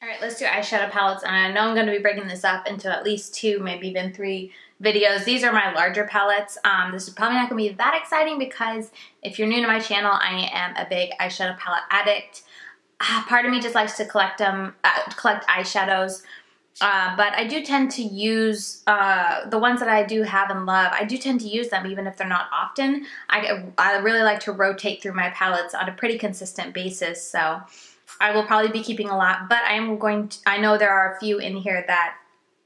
Alright, let's do eyeshadow palettes, and I know I'm going to be breaking this up into at least 2, maybe even 3 videos. These are my larger palettes. This is probably not going to be that exciting because if you're new to my channel, I am a big eyeshadow palette addict. Part of me just likes to collect eyeshadows, but I do tend to use the ones that I do have and love. I do tend to use them even if they're not often. I really like to rotate through my palettes on a pretty consistent basis, so I will probably be keeping a lot, but I know there are a few in here that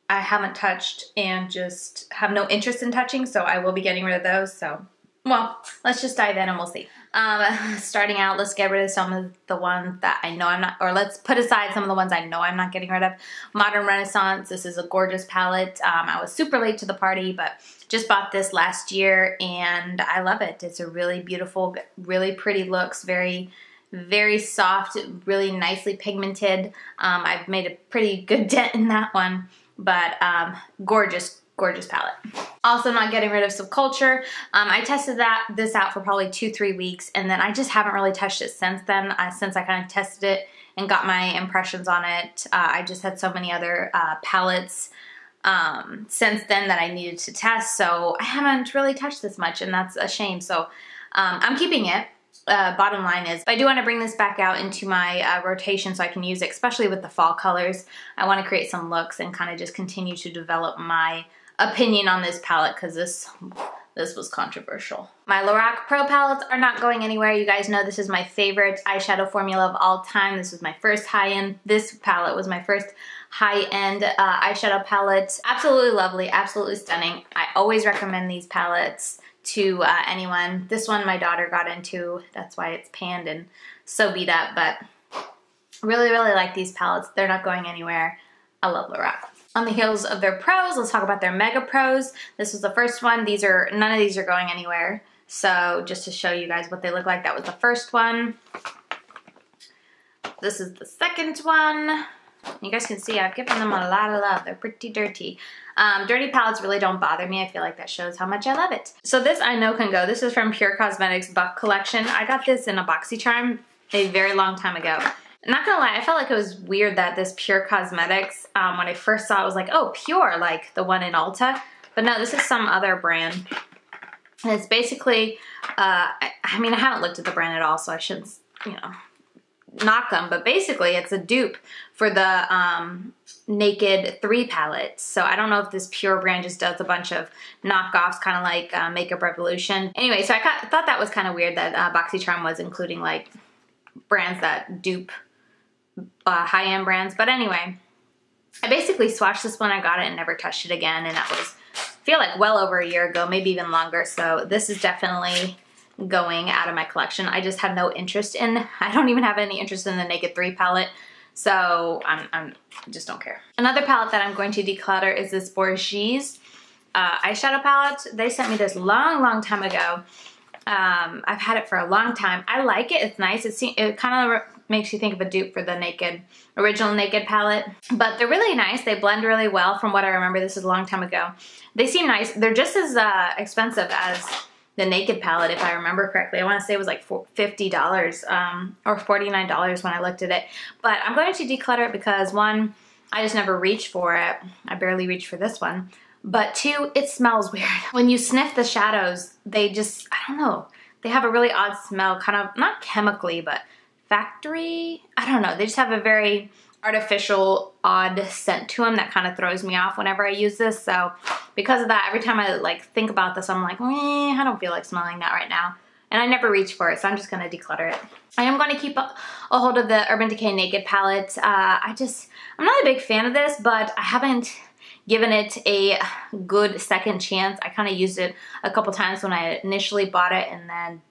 I haven't touched and just have no interest in touching, so I will be getting rid of those. So, well, let's just dive in and we'll see. Starting out, let's get rid of some of the ones that I know I'm not, or let's put aside some of the ones I know I'm not getting rid of. Modern Renaissance, this is a gorgeous palette. I was super late to the party, but just bought this last year and I love it. It's a really beautiful, really pretty looks, very soft, really nicely pigmented. I've made a pretty good dent in that one, but gorgeous palette. Also not getting rid of Subculture. I tested this out for probably 2-3 weeks, and then I just haven't really touched it since then, since I kind of tested it and got my impressions on it. I just had so many other palettes since then that I needed to test, so I haven't really touched this much, and that's a shame. So I'm keeping it. Bottom line is, I do want to bring this back out into my rotation so I can use it, especially with the fall colors. I want to create some looks and kind of just continue to develop my opinion on this palette because this was controversial. My LORAC Pro palettes are not going anywhere. You guys know this is my favorite eyeshadow formula of all time. This was my first high-end, this palette was my first high-end eyeshadow palette. Absolutely lovely, absolutely stunning. I always recommend these palettes to anyone. This one my daughter got into, that's why it's panned and so beat up, but really like these palettes. They're not going anywhere. I love LORAC. On the heels of their pros, let's talk about their MegaPROs. This was the first one. None of these are going anywhere. So just to show you guys what they look like, that was the first one. This is the second one. You guys can see I've given them a lot of love. They're pretty dirty. Dirty palettes really don't bother me. I feel like that shows how much I love it. So this I know can go. This is from Pur Cosmetics Buff Collection. I got this in a BoxyCharm a very long time ago. Not gonna lie, I felt like it was weird that this Pur Cosmetics, when I first saw it, I was like, oh, Pure, like the one in Ulta. But no, this is some other brand. And it's basically, I mean, I haven't looked at the brand at all, so I shouldn't, you know, knock them, but basically it's a dupe for the Naked 3 palette. So I don't know if this Pure brand just does a bunch of knockoffs, kind of like Makeup Revolution. Anyway, so I thought that was kind of weird that BoxyCharm was including like brands that dupe high-end brands. But anyway, I basically swatched this when I got it and never touched it again, and that was, I feel like, well over a year ago, maybe even longer. So this is definitely going out of my collection. I just have no interest in, I don't even have any interest in the Naked 3 palette, so I just don't care. Another palette that I'm going to declutter is this Bourgeois eyeshadow palette. They sent me this long time ago. I've had it for a long time. I like it, it's nice. It kind of makes you think of a dupe for the original Naked palette, but they're really nice. They blend really well from what I remember. This is a long time ago. They seem nice. They're just as expensive as the Naked palette, if I remember correctly. I want to say it was like $50 or $49 when I looked at it. But I'm going to declutter it because, one, I just never reach for it. I barely reach for this one. But two, it smells weird. When you sniff the shadows, they just, I don't know, they have a really odd smell, kind of, not chemically, but factory? I don't know. They just have a very artificial, odd scent to them that kind of throws me off whenever I use this. So because of that, every time I like think about this, I'm like, I don't feel like smelling that right now. And I never reach for it, so I'm just going to declutter it. I am going to keep a hold of the Urban Decay Naked palette. I'm not a big fan of this, but I haven't given it a good second chance. I kind of used it a couple times when I initially bought it, and then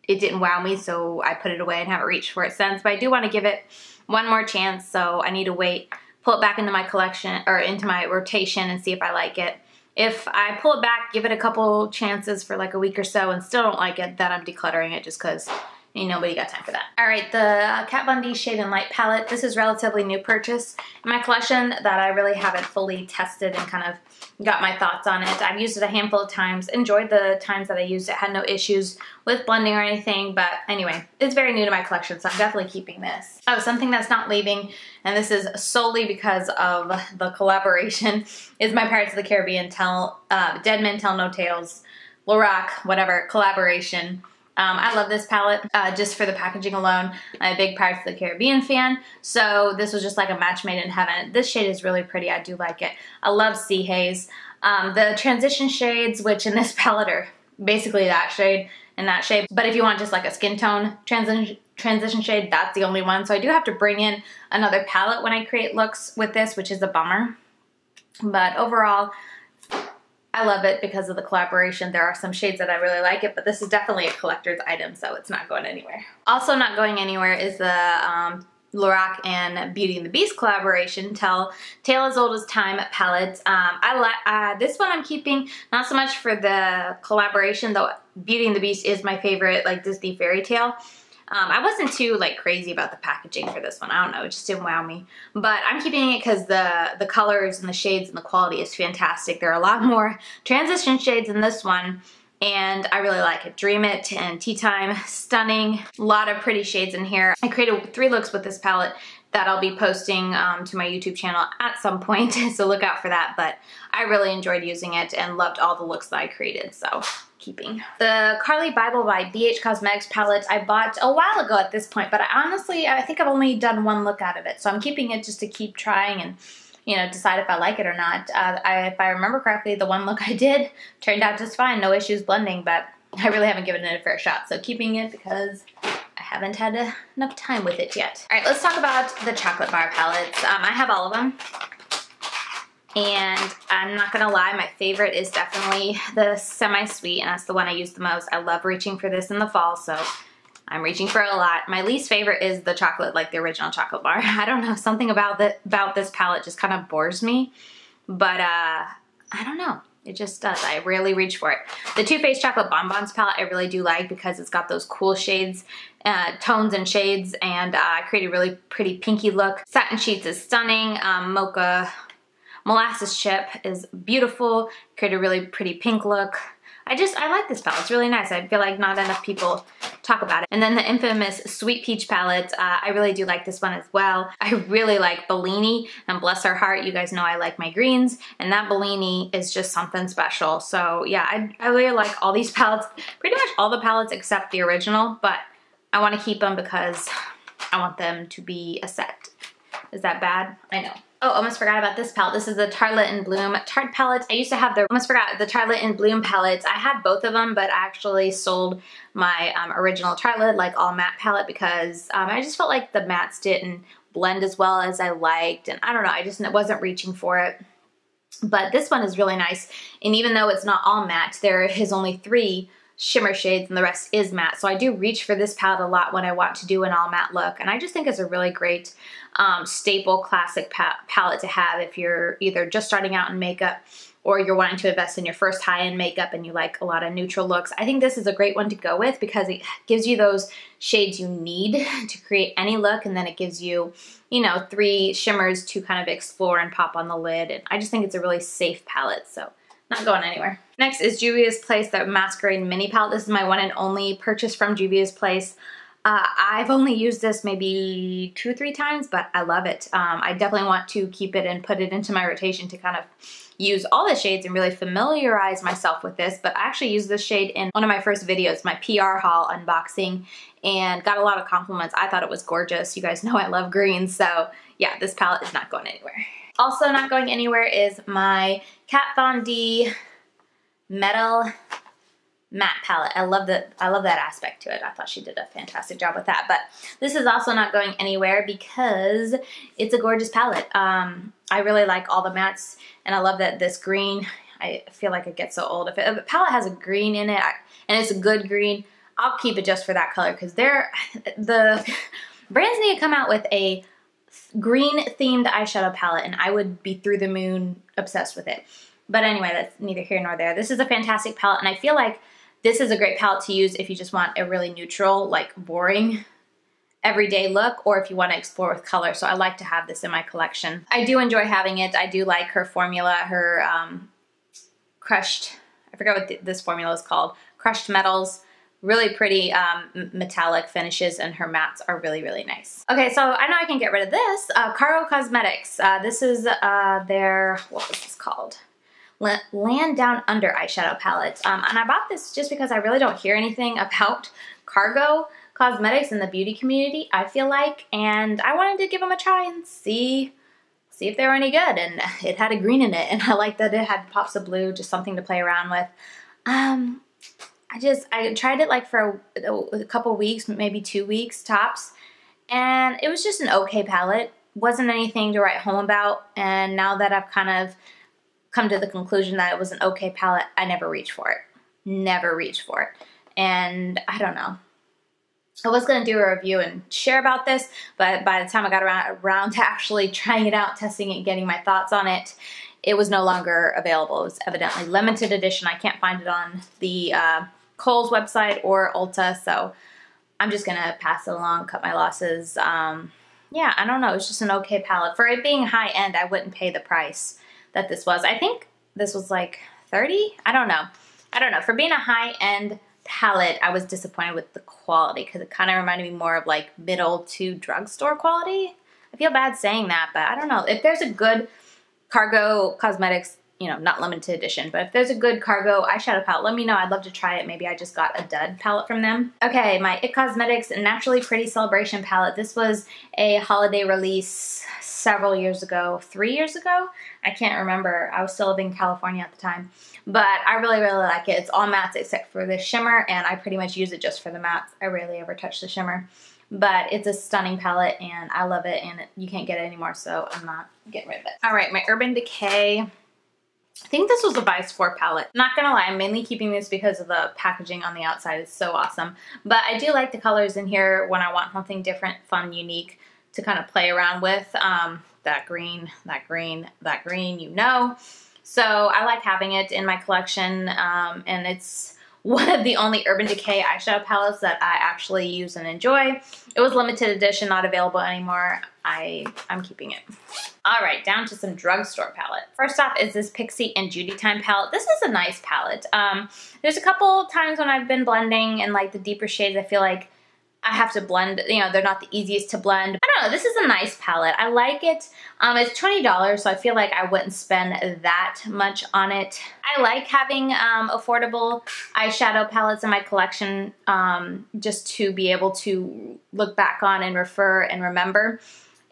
it didn't wow me, so I put it away and haven't reached for it since. But I do want to give it one more chance, so I need to wait, pull it back into my collection, or into my rotation, and see if I like it. If I pull it back, give it a couple chances for like a week or so and still don't like it, then I'm decluttering it just because nobody got time for that. All right, the Kat Von D Shade and Light palette. This is relatively new purchase in my collection that I really haven't fully tested and kind of got my thoughts on it. I've used it a handful of times, enjoyed the times that I used it, had no issues with blending or anything, but anyway, it's very new to my collection, so I'm definitely keeping this. Oh, something that's not leaving, and this is solely because of the collaboration, is my Pirates of the Caribbean Dead Men Tell No Tales, LORAC, whatever, collaboration. I love this palette just for the packaging alone. I'm a big Pirates of the Caribbean fan, so this was just like a match made in heaven. This shade is really pretty. I do like it. I love Sea Haze. The transition shades, which in this palette are basically that shade and that shade, but if you want just like a skin tone transition shade, that's the only one. So I do have to bring in another palette when I create looks with this, which is a bummer. But overall, I love it because of the collaboration. There are some shades that I really like it, but this is definitely a collector's item, so it's not going anywhere. Also not going anywhere is the LORAC and Beauty and the Beast collaboration, Tale as Old as Time palette. This one I'm keeping, not so much for the collaboration, though Beauty and the Beast is my favorite, like Disney fairy tale. I wasn't too like crazy about the packaging for this one. I don't know, it just didn't wow me. But I'm keeping it because the colors and the shades and the quality is fantastic. There are a lot more transition shades in this one, and I really like it. Dream It and Tea Time, stunning. A lot of pretty shades in here. I created 3 looks with this palette that I'll be posting to my YouTube channel at some point, so look out for that. But I really enjoyed using it and loved all the looks that I created, so keeping. The Carly Bible by BH Cosmetics palette I bought a while ago at this point, but I think I've only done 1 look out of it, so I'm keeping it just to keep trying and, you know, decide if I like it or not. If I remember correctly, the 1 look I did turned out just fine, no issues blending, but I really haven't given it a fair shot, so keeping it because I haven't had enough time with it yet. All right, let's talk about the chocolate bar palettes. I have all of them. And I'm not gonna lie, my favorite is definitely the semi-sweet, and that's the one I use the most. I love reaching for this in the fall, so I'm reaching for it a lot. My least favorite is the chocolate, like the original chocolate bar. I don't know, something about this palette just kind of bores me, but I don't know. It just does. I rarely reach for it. The Too Faced Chocolate Bonbons palette I really do like because it's got those cool shades, tones and shades, and I created a really pretty pinky look. Satin Sheets is stunning. Mocha Molasses Chip is beautiful. Created a really pretty pink look. I like this palette. It's really nice. I feel like not enough people talk about it. And then the infamous Sweet Peach palette. I really do like this one as well. I really like Bellini, and bless her heart, you guys know I like my greens, and that Bellini is just something special. So yeah, I really like all these palettes. Pretty much all the palettes except the original, but I want to keep them because I want them to be a set. Is that bad? I know. Oh, almost forgot about this palette. This is the Tartelette in Bloom Tarte palette. I used to have the Tartelette in Bloom palettes. I had both of them, but I actually sold my original Tartelette, like all matte palette, because I just felt like the mattes didn't blend as well as I liked, and I don't know, I just wasn't reaching for it. But this one is really nice, and even though it's not all matte, there is only 3 shimmer shades and the rest is matte. So I do reach for this palette a lot when I want to do an all matte look, and I just think it's a really great staple classic palette to have if you're either just starting out in makeup or you're wanting to invest in your first high-end makeup and you like a lot of neutral looks. I think this is a great one to go with because it gives you those shades you need to create any look, and then it gives you, you know, 3 shimmers to kind of explore and pop on the lid, and I just think it's a really safe palette, so not going anywhere. Next is Juvia's Place, the Masquerade Mini Palette. This is my one and only purchase from Juvia's Place. I've only used this maybe 2 or 3 times, but I love it. I definitely want to keep it and put it into my rotation to kind of use all the shades and really familiarize myself with this, but I actually used this shade in one of my first videos, my PR haul unboxing, and got a lot of compliments. I thought it was gorgeous. You guys know I love green, so yeah, this palette is not going anywhere. Also not going anywhere is my Kat Von D MetalMatte palette. I love that aspect to it. I thought she did a fantastic job with that. But this is also not going anywhere because it's a gorgeous palette. I really like all the mattes, and I love that this green, I feel like it gets so old. If a palette has a green in it, and it's a good green, I'll keep it just for that color, because the brands need to come out with a green themed eyeshadow palette and I would be through the moon obsessed with it. But anyway, that's neither here nor there. This is a fantastic palette, and I feel like This is a great palette to use if you just want a really neutral, like boring, everyday look, or if you want to explore with color. So I like to have this in my collection. I do enjoy having it. I do like her formula, her crushed, I forgot what this formula is called, crushed metals. Really pretty metallic finishes, and her mattes are really, really nice. Okay, so I know I can get rid of this. Pur Cosmetics. This is their, what was this called? Land Down Under eyeshadow palette. And I bought this just because I really don't hear anything about Pur Cosmetics in the beauty community, I feel like, and I wanted to give them a try and see if they were any good. And it had a green in it, and I like that it had pops of blue, just something to play around with. I tried it like for a couple weeks, maybe 2 weeks tops, and it was just an okay palette. Wasn't anything to write home about, and now that I've kind of come to the conclusion that it was an okay palette, I never reached for it. Never reached for it. And I don't know. I was going to do a review and share about this, but by the time I got around to actually trying it out, testing it, getting my thoughts on it, it was no longer available. It was evidently limited edition. I can't find it on the Kohl's website or Ulta, so I'm just gonna pass it along, cut my losses. Yeah, I don't know, it's just an okay palette. For it being high end, I wouldn't pay the price that this was. I think this was like 30? I don't know. For being a high end palette, I was disappointed with the quality because it kind of reminded me more of like middle to drugstore quality. I feel bad saying that, but I don't know. If there's a good Pur Cosmetics, you know, not limited edition, but if there's a good cargo eyeshadow palette, let me know. I'd love to try it. Maybe I just got a dud palette from them. Okay, my IT Cosmetics Naturally Pretty Celebration palette. This was a holiday release several years ago, 3 years ago? I can't remember. I was still living in California at the time. But I really, really like it. It's all mattes except for the shimmer, and I pretty much use it just for the mattes. I rarely ever touch the shimmer. But it's a stunning palette, and I love it, and you can't get it anymore, so I'm not getting rid of it. All right, my Urban Decay. I think this was a Vice 4 palette. Not gonna lie, I'm mainly keeping this because of the packaging on the outside. It's so awesome. But I do like the colors in here when I want something different, fun, unique to kind of play around with. That green, that green, that green, you know. So I like having it in my collection, and it's one of the only Urban Decay eyeshadow palettes that I actually use and enjoy. It was limited edition, not available anymore. I'm keeping it. All right, down to some drugstore palette. First off is this Pixie and Judy Time palette. This is a nice palette. There's a couple times when I've been blending and like the deeper shades, I feel like I have to blend, you know, they're not the easiest to blend. I don't know, this is a nice palette. I like it. It's $20, so I feel like I wouldn't spend that much on it. I like having affordable eyeshadow palettes in my collection just to be able to look back on and refer and remember.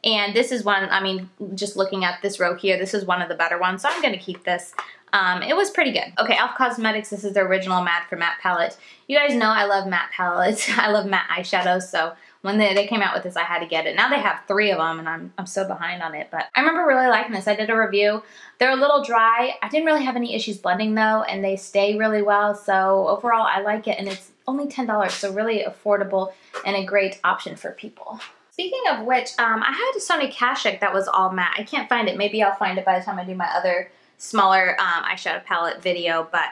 And this is one, I mean, just looking at this row here, this is one of the better ones, so I'm gonna keep this. It was pretty good. Okay, Elf Cosmetics, this is their original matte for matte palette. You guys know I love matte palettes. I love matte eyeshadows, so when they came out with this, I had to get it. Now they have 3 of them, and I'm so behind on it, but I remember really liking this. I did a review. They're a little dry. I didn't really have any issues blending, though, and they stay really well, so overall, I like it, and it's only $10, so really affordable and a great option for people. Speaking of which, I had a Sony Kashuk that was all matte. I can't find it. Maybe I'll find it by the time I do my other smaller eyeshadow palette video, but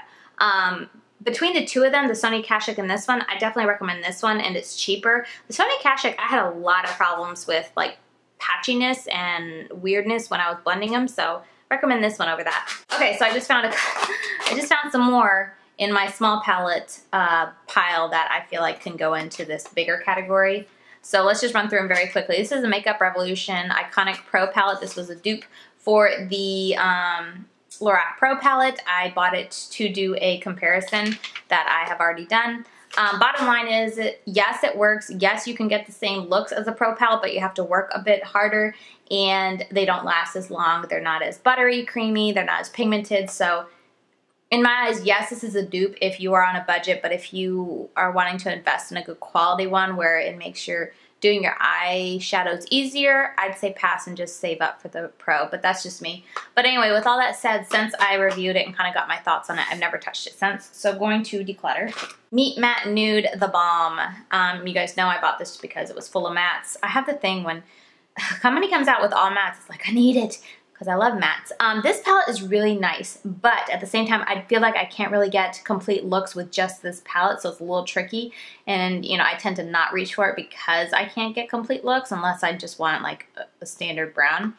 between the two of them, the Sony Kashuk and this one, I definitely recommend this one, and it's cheaper. The Sony Kashuk, I had a lot of problems with like patchiness and weirdness when I was blending them, so recommend this one over that. Okay, so I just found some more in my small palette pile that I feel like can go into this bigger category. So let's just run through them very quickly. This is a Makeup Revolution Iconic Pro palette. This was a dupe for the LORAC Pro palette. I bought it to do a comparison that I have already done. Bottom line is, yes, it works. Yes, you can get the same looks as a Pro palette, but you have to work a bit harder, and they don't last as long. They're not as buttery, creamy. They're not as pigmented. So in my eyes, yes, this is a dupe if you are on a budget, but if you are wanting to invest in a good quality one where it makes your doing your eyeshadows easier, I'd say pass and just save up for the Pro, but that's just me. But anyway, with all that said, since I reviewed it and kind of got my thoughts on it, I've never touched it since. So going to declutter. Meet Matte Nude The Bomb. You guys know I bought this because it was full of mattes. I have the thing when company comes out with all mattes, it's like, I need it. because I love mattes. This palette is really nice, but at the same time, I feel like I can't really get complete looks with just this palette, so it's a little tricky. And, you know, I tend to not reach for it because I can't get complete looks unless I just want like a standard brown.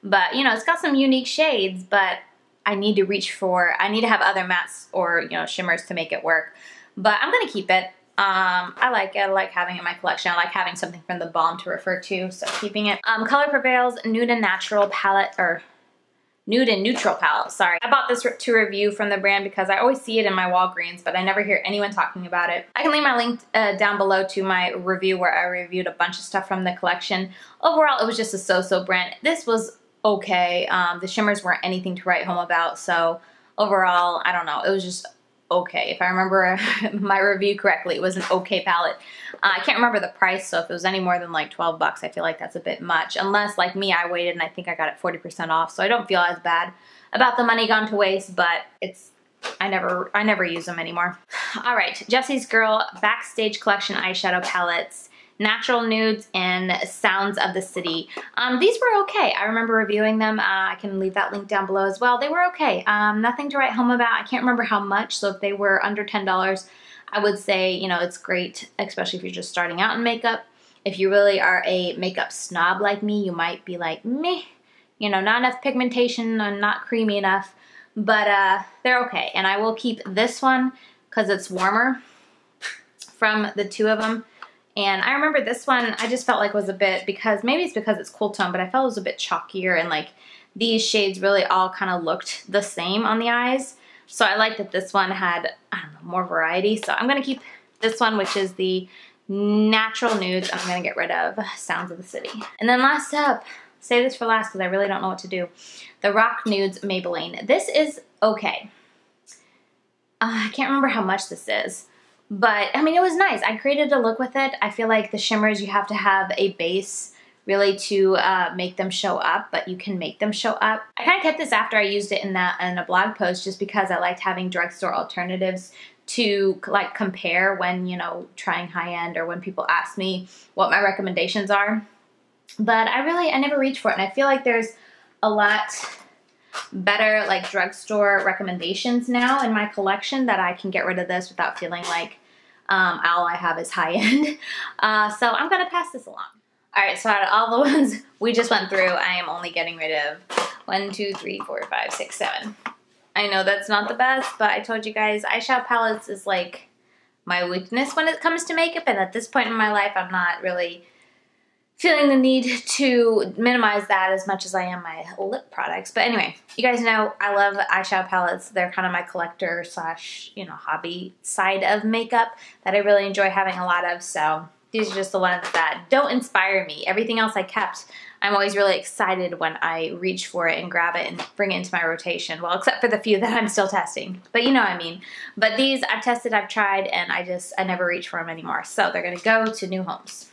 But, you know, it's got some unique shades, but I need to have other mattes or, you know, shimmers to make it work. But I'm going to keep it. I like it. I like having it in my collection. I like having something from the balm to refer to, so keeping it. Color Prevail's Nude and Natural palette, or Nude and Neutral palette, sorry. I bought this to review from the brand because I always see it in my Walgreens, but I never hear anyone talking about it. I can leave my link down below to my review where I reviewed a bunch of stuff from the collection. Overall, it was just a so-so brand. This was okay. The shimmers weren't anything to write home about, so overall, I don't know. It was just okay. If I remember my review correctly, it was an okay palette. I can't remember the price, so if it was any more than like 12 bucks, I feel like that's a bit much. Unless, like me, I waited and I think I got it 40% off, so I don't feel as bad about the money gone to waste, but I never use them anymore. All right, Jessie's Girl Backstage Collection eyeshadow palettes. Natural Nudes and Sounds of the City. These were okay. I remember reviewing them. I can leave that link down below as well. They were okay. Nothing to write home about. I can't remember how much, so if they were under $10, I would say, you know, it's great, especially if you're just starting out in makeup. If you really are a makeup snob like me, you might be like, meh, you know, not enough pigmentation and not creamy enough, but they're okay. And I will keep this one because it's warmer from the two of them. And I remember this one, I just felt like was a bit, maybe it's because it's cool tone, but I felt it was a bit chalkier, and like these shades really all kind of looked the same on the eyes. So I like that this one had, I don't know, more variety. So I'm going to keep this one, which is the Natural Nudes. I'm going to get rid of Sounds of the City. And then last up, save this for last because I really don't know what to do. The Rock Nudes Maybelline. This is okay. I can't remember how much this is. But, I mean, it was nice. I created a look with it. I feel like the shimmers, you have to have a base really to make them show up, but you can make them show up. I kind of kept this after I used it in a blog post just because I liked having drugstore alternatives to like compare when, you know, trying high-end or when people ask me what my recommendations are. But I never reach for it, and I feel like there's a lot better like drugstore recommendations now in my collection that I can get rid of this without feeling like all I have is high-end. So I'm gonna pass this along. Alright, so out of all the ones we just went through, I am only getting rid of 1, 2, 3, 4, 5, 6, 7. I know that's not the best, but I told you guys eyeshadow palettes is like my weakness when it comes to makeup, and at this point in my life I'm not really feeling the need to minimize that as much as I am my lip products. But anyway, you guys know I love eyeshadow palettes. They're kind of my collector slash, you know, hobby side of makeup that I really enjoy having a lot of. So these are just the ones that don't inspire me. Everything else I kept, I'm always really excited when I reach for it and grab it and bring it into my rotation. Well, except for the few that I'm still testing. But you know what I mean. But these I've tested, I've tried, and I never reach for them anymore. So they're gonna go to new homes.